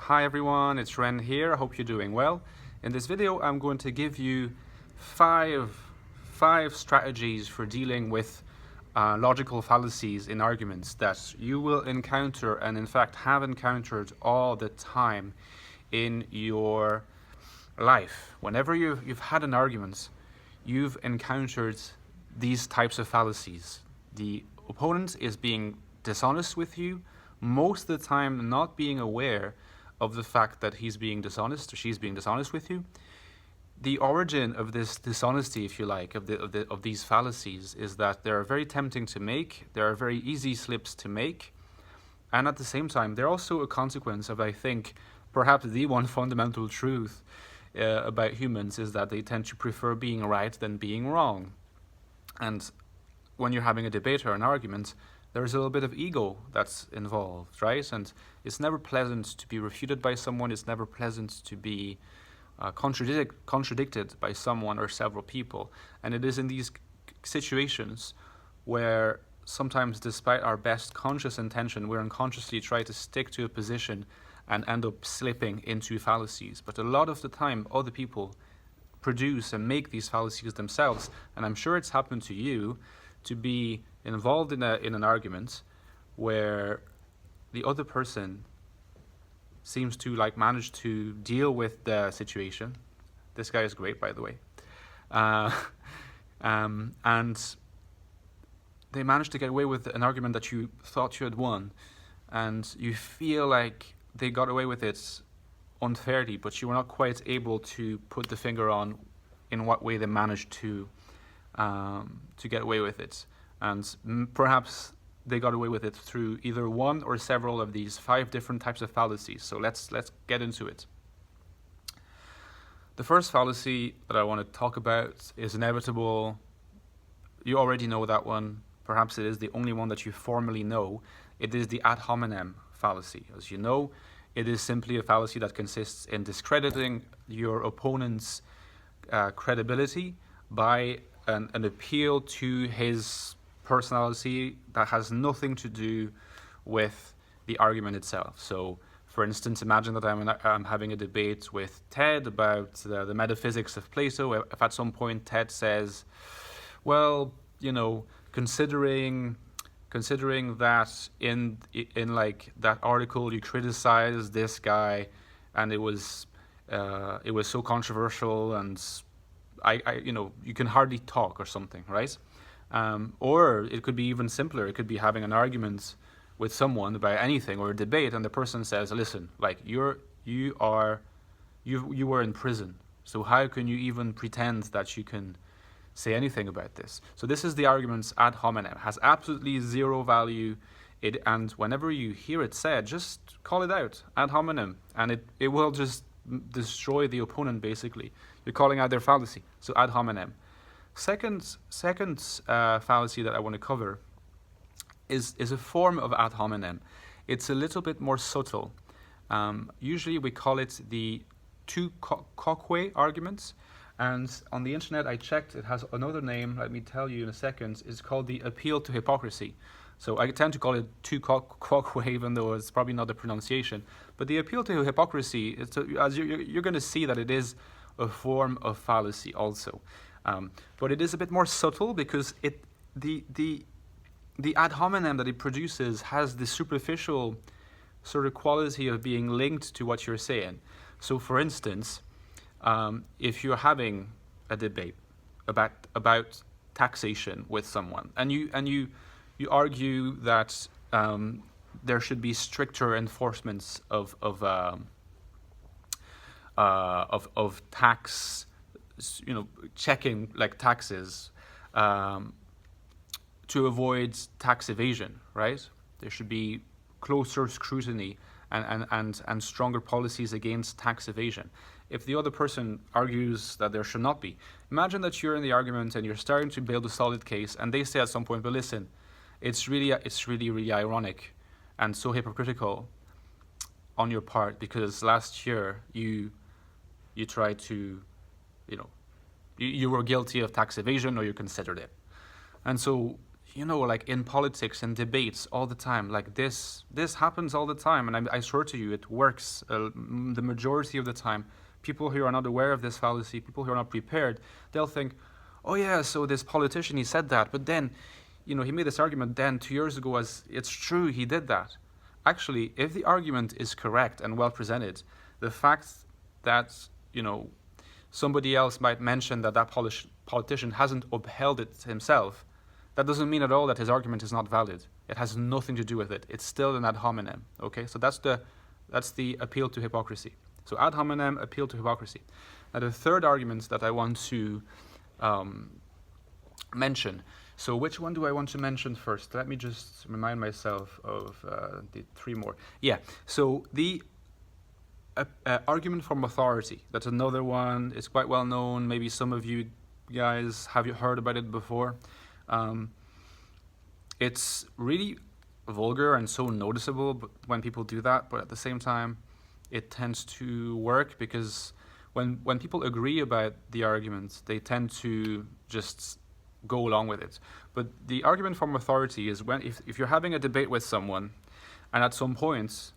Hi everyone, it's Ren here. I hope you're doing well. In this video, I'm going to give you five strategies for dealing with logical fallacies in arguments that you will encounter and in fact have encountered all the time in your life. Whenever you've had an argument, you've encountered these types of fallacies. The opponent is being dishonest with you, most of the time not being aware of the fact that he's being dishonest or she's being dishonest with you. The origin of this dishonesty, if you like, of these fallacies is that they're very tempting to make, there are very easy slips to make, and at the same time they're also a consequence of, I think, perhaps the one fundamental truth about humans is that they tend to prefer being right than being wrong. And when you're having a debate or an argument, there's a little bit of ego that's involved, right? And it's never pleasant to be refuted by someone. It's never pleasant to be contradicted by someone or several people. And it is in these situations where sometimes, despite our best conscious intention, we're unconsciously trying to stick to a position and end up slipping into fallacies. But a lot of the time, other people produce and make these fallacies themselves. And I'm sure it's happened to you to be involved in an argument where the other person seems to manage to deal with the situation. This guy is great, by the way. And they managed to get away with an argument that you thought you had won, and you feel like they got away with it unfairly, but you were not quite able to put the finger on in what way they managed to get away with it. And perhaps they got away with it through either one or several of these 5 different types of fallacies. So let's get into it. The first fallacy that I want to talk about is inevitable. You already know that one. Perhaps it is the only one that you formally know. It is the ad hominem fallacy. As you know, it is simply a fallacy that consists in discrediting your opponent's credibility by an appeal to his personality that has nothing to do with the argument itself. So, for instance, imagine that I'm having a debate with Ted about the metaphysics of Plato. If at some point Ted says, well, considering that in that article you criticized this guy and it was so controversial and I you can hardly talk or something, right? Or it could be even simpler. It could be having an argument with someone about anything or a debate, and the person says, "Listen, you were in prison, so how can you even pretend that you can say anything about this?" So this is the argument's ad hominem. It has absolutely zero value. And whenever you hear it said, just call it out, ad hominem, and it will just destroy the opponent. Basically, you're calling out their fallacy. So ad hominem. Second fallacy that I want to cover is a form of ad hominem. It's a little bit more subtle. Usually we call it the tu quoque arguments, and on the internet I checked, it has another name, let me tell you in a second. It's called the appeal to hypocrisy. So I tend to call it tu quoque, even though it's probably not the pronunciation. But the appeal to hypocrisy, as you're going to see that it is a form of fallacy also. But it is a bit more subtle because the ad hominem that it produces has the superficial sort of quality of being linked to what you're saying. So, for instance, if you're having a debate about taxation with someone, and you argue that there should be stricter enforcements of tax, checking taxes to avoid tax evasion, right? There should be closer scrutiny and stronger policies against tax evasion. If the other person argues that there should not be, imagine that you're in the argument and you're starting to build a solid case, and they say at some point, but listen, it's really ironic and so hypocritical on your part because last year you tried to, you were guilty of tax evasion or you considered it. And so like in politics and debates all the time, like this happens all the time, and I swear to you, it works the majority of the time. People who are not aware of this fallacy, people who are not prepared, they'll think, oh yeah, so this politician, he said that, but then, he made this argument then 2 years ago as it's true, he did that. Actually, if the argument is correct and well presented, the fact that, somebody else might mention that politician hasn't upheld it himself, that doesn't mean at all that his argument is not valid. It has nothing to do with it. It's still an ad hominem. Okay, so that's the appeal to hypocrisy. So ad hominem, appeal to hypocrisy. Now the third argument that I want to mention. So which one do I want to mention first? Let me just remind myself of the three more. Yeah. So the argument from authority. That's another one. It's quite well known. Maybe some of you guys have heard about it before. It's really vulgar and so noticeable when people do that, but at the same time, it tends to work because when people agree about the argument, they tend to just go along with it. But the argument from authority is when if you're having a debate with someone, and at some point,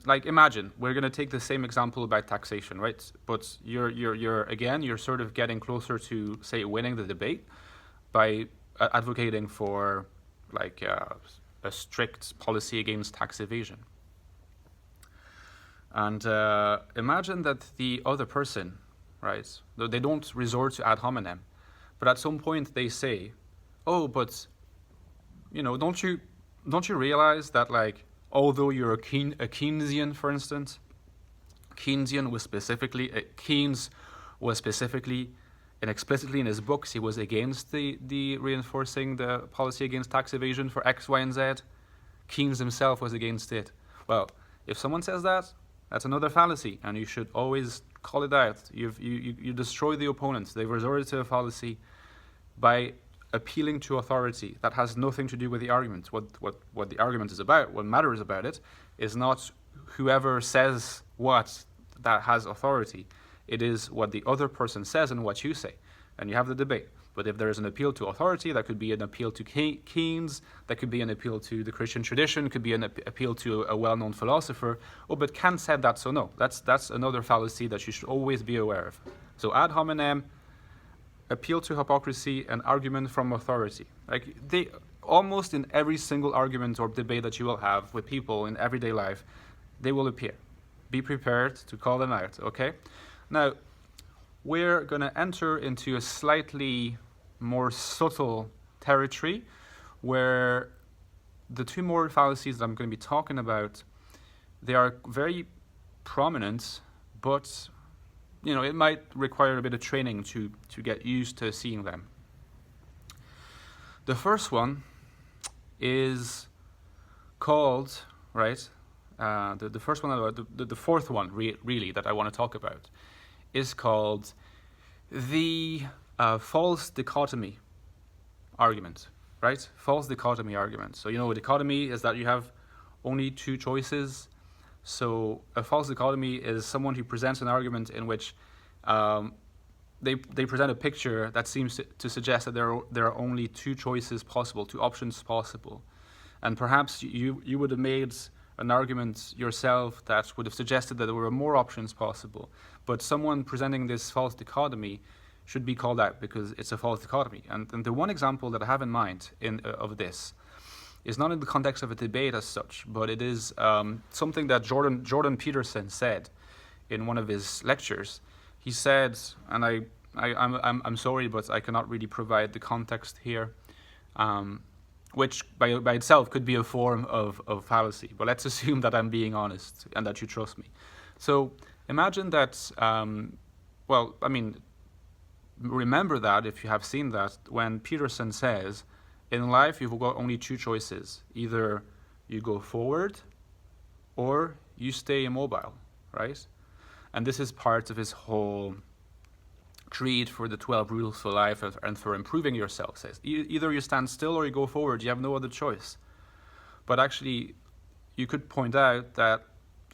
like imagine we're going to take the same example about taxation, right? But you're sort of getting closer to, say, winning the debate by advocating for like a strict policy against tax evasion. And imagine that the other person, right? They don't resort to ad hominem, but at some point they say, "Oh, but don't you realize that like although you're a Keynesian, for instance, Keynes was specifically and explicitly in his books, he was against the reinforcing the policy against tax evasion for X, Y, and Z. Keynes himself was against it." Well, if someone says that, that's another fallacy, and you should always call it out. You destroy the opponents. They've resorted to a fallacy by appealing to authority. That has nothing to do with the argument. What the argument is about, what matters about it, is not whoever says what that has authority. It is what the other person says and what you say, and you have the debate. But if there is an appeal to authority, that could be an appeal to Keynes, that could be an appeal to the Christian tradition, could be an appeal to a well-known philosopher. Oh, but Kant said that, so no. That's another fallacy that you should always be aware of. So ad hominem, appeal to hypocrisy, and argument from authority. Like they almost in every single argument or debate that you will have with people in everyday life, they will appear. Be prepared to call them out, okay? Now, we're going to enter into a slightly more subtle territory where the two more fallacies that I'm going to be talking about, they are very prominent, but it might require a bit of training to get used to seeing them. The first one is called, right? The first one, the fourth one, really, that I want to talk about, is called the false dichotomy argument, right? False dichotomy argument. So, a dichotomy is that you have only two choices. So a false dichotomy is someone who presents an argument in which they present a picture that seems to suggest that there are only two choices possible, two options possible. And perhaps you would have made an argument yourself that would have suggested that there were more options possible. But someone presenting this false dichotomy should be called out because it's a false dichotomy. And the one example that I have in mind of this is not in the context of a debate as such, but it is something that Jordan Peterson said in one of his lectures. He said, and I'm sorry, but I cannot really provide the context here, which by itself could be a form of fallacy. But let's assume that I'm being honest and that you trust me. So imagine that, remember that if you have seen that, when Peterson says, in life you've got only two choices. Either you go forward or you stay immobile, right? And this is part of his whole creed for the 12 rules for life and for improving yourself. Says either you stand still or you go forward. You have no other choice. But actually, you could point out that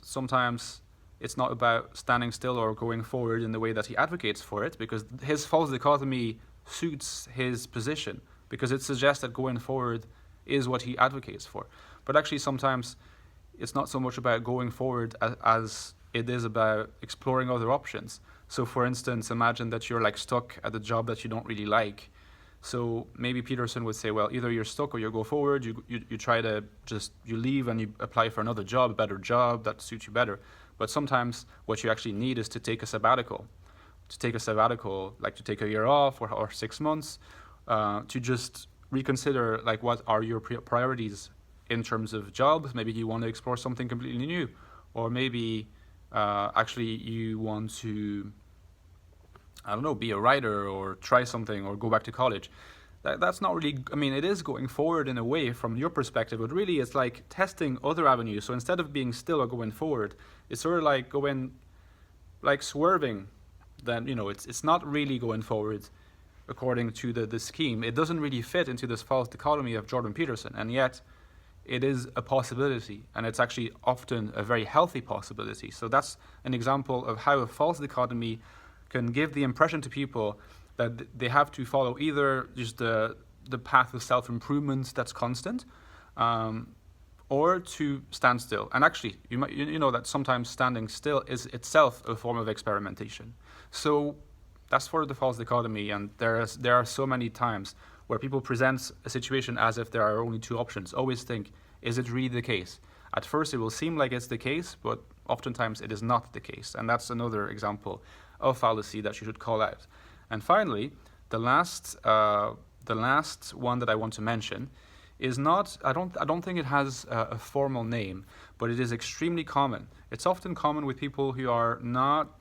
sometimes it's not about standing still or going forward in the way that he advocates for it, because his false dichotomy suits his position. because it suggests that going forward is what he advocates for. But actually sometimes it's not so much about going forward as it is about exploring other options. So for instance, imagine that you're like stuck at a job that you don't really like. So maybe Peterson would say, well, either you're stuck or you go forward, you try to you leave and you apply for another job, a better job that suits you better. But sometimes what you actually need is to take a sabbatical. Like to take a year off or 6 months, to just reconsider like what are your priorities in terms of jobs. Maybe you want to explore something completely new, or maybe actually you want to, I don't know, be a writer or try something or go back to college. That's not really, I mean, it is going forward in a way from your perspective, but really it's like testing other avenues. So instead of being still or going forward, it's sort of like going, like swerving. Then, you know, it's not really going forward according to the scheme. It doesn't really fit into this false dichotomy of Jordan Peterson, and yet it is a possibility, and it's actually often a very healthy possibility. So that's an example of how a false dichotomy can give the impression to people that they have to follow either just the path of self-improvement that's constant, or to stand still. And actually, you know that sometimes standing still is itself a form of experimentation. So that's for the false dichotomy, and there are so many times where people present a situation as if there are only two options. Always think, is it really the case? At first it will seem like it's the case, but oftentimes it is not the case. And that's another example of fallacy that you should call out. And finally, the last one that I want to mention is not, I don't think it has a formal name, but it is extremely common. It's often common with people who are not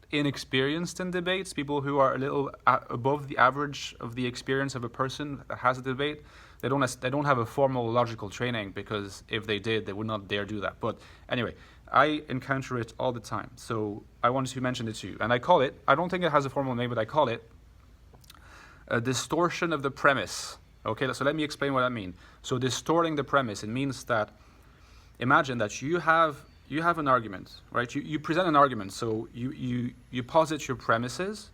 inexperienced in debates, people who are a little above the average of the experience of a person that has a debate. They don't have a formal logical training, because if they did, they would not dare do that. But anyway, I encounter it all the time, so I wanted to mention it to you. And I call it, I don't think it has a formal name, but I call it a distortion of the premise. Okay, so let me explain what I mean. So distorting the premise, it means that, imagine that you have an argument, right? You present an argument, so you posit your premises,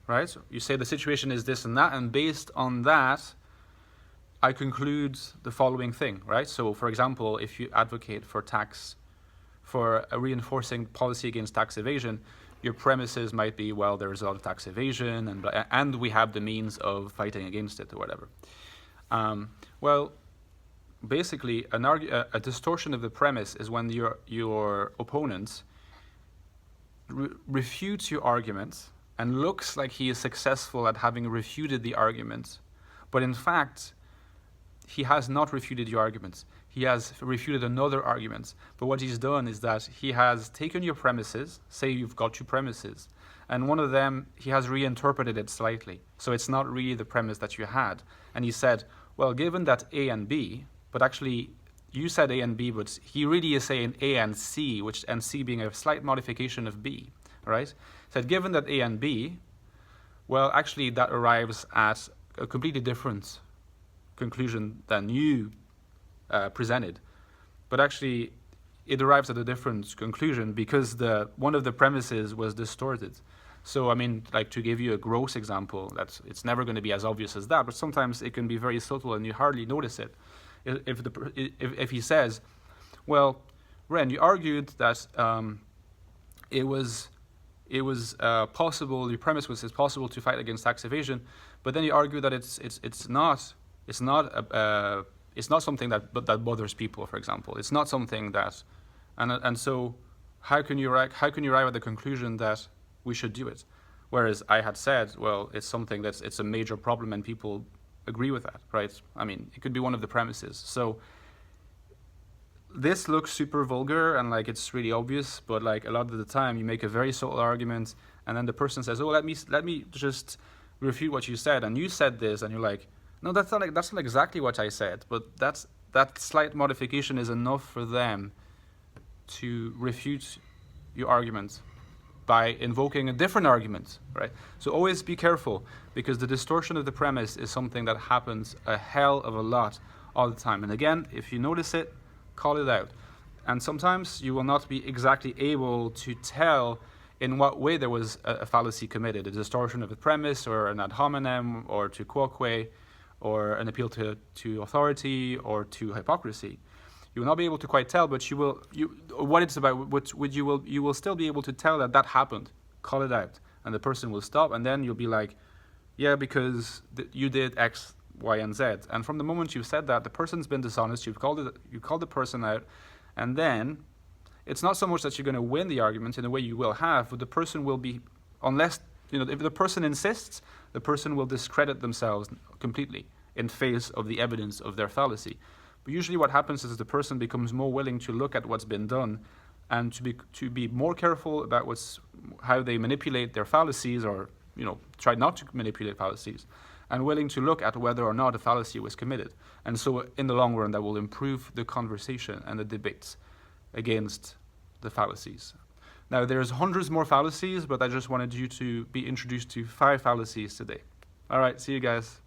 right? So you say the situation is this and that, and based on that, I conclude the following thing, right? So for example, if you advocate for a reinforcing policy against tax evasion, your premises might be, well, there's a lot of tax evasion, and we have the means of fighting against it, or whatever. Well, basically, a distortion of the premise is when your opponent refutes your argument and looks like he is successful at having refuted the argument, but in fact, he has not refuted your arguments. He has refuted another argument. But what he's done is that he has taken your premises, say you've got two premises, and one of them, he has reinterpreted it slightly. So it's not really the premise that you had. And he said, well, given that A and B, but actually you said A and B, but he really is saying A and C, and C being a slight modification of B, right? Said, given that A and B, well, actually that arrives at a completely different conclusion than you presented, but actually it arrives at a different conclusion because one of the premises was distorted. So I mean, like, to give you a gross example, it's never going to be as obvious as that, but sometimes it can be very subtle and you hardly notice it. If he says, well, Ren, you argued that it was possible, the premise was it's possible to fight against tax evasion, but then you argue that it's not something that bothers people, for example. It's not something that, and so how can you arrive at the conclusion that we should do it? Whereas I had said, well, it's something it's a major problem and people agree with that, right? I mean, it could be one of the premises. So this looks super vulgar and like it's really obvious, but like a lot of the time you make a very subtle argument and then the person says, oh, let me just refute what you said, and you said this, and you're like, no, that's not exactly what I said, but that slight modification is enough for them to refute your argument by invoking a different argument, right? So always be careful, because the distortion of the premise is something that happens a hell of a lot all the time. And again, if you notice it, call it out. And sometimes you will not be exactly able to tell in what way there was a fallacy committed, a distortion of the premise, or an ad hominem, or to quoque, or an appeal to authority, or to hypocrisy. You will not be able to quite tell, but you what it's about. You will still be able to tell that happened. Call it out, and the person will stop, and then you'll be like, yeah, because you did X, Y, and Z. And from the moment you've said that, the person's been dishonest. You called the person out, and then it's not so much that you're going to win the argument in a way you will have, but the person will be, unless if the person insists, the person will discredit themselves completely in face of the evidence of their fallacy. But usually what happens is the person becomes more willing to look at what's been done and to be more careful about how they manipulate their fallacies, or try not to manipulate fallacies, and willing to look at whether or not a fallacy was committed. And so in the long run, that will improve the conversation and the debates against the fallacies. Now, there's hundreds more fallacies, but I just wanted you to be introduced to 5 fallacies today. All right, see you guys.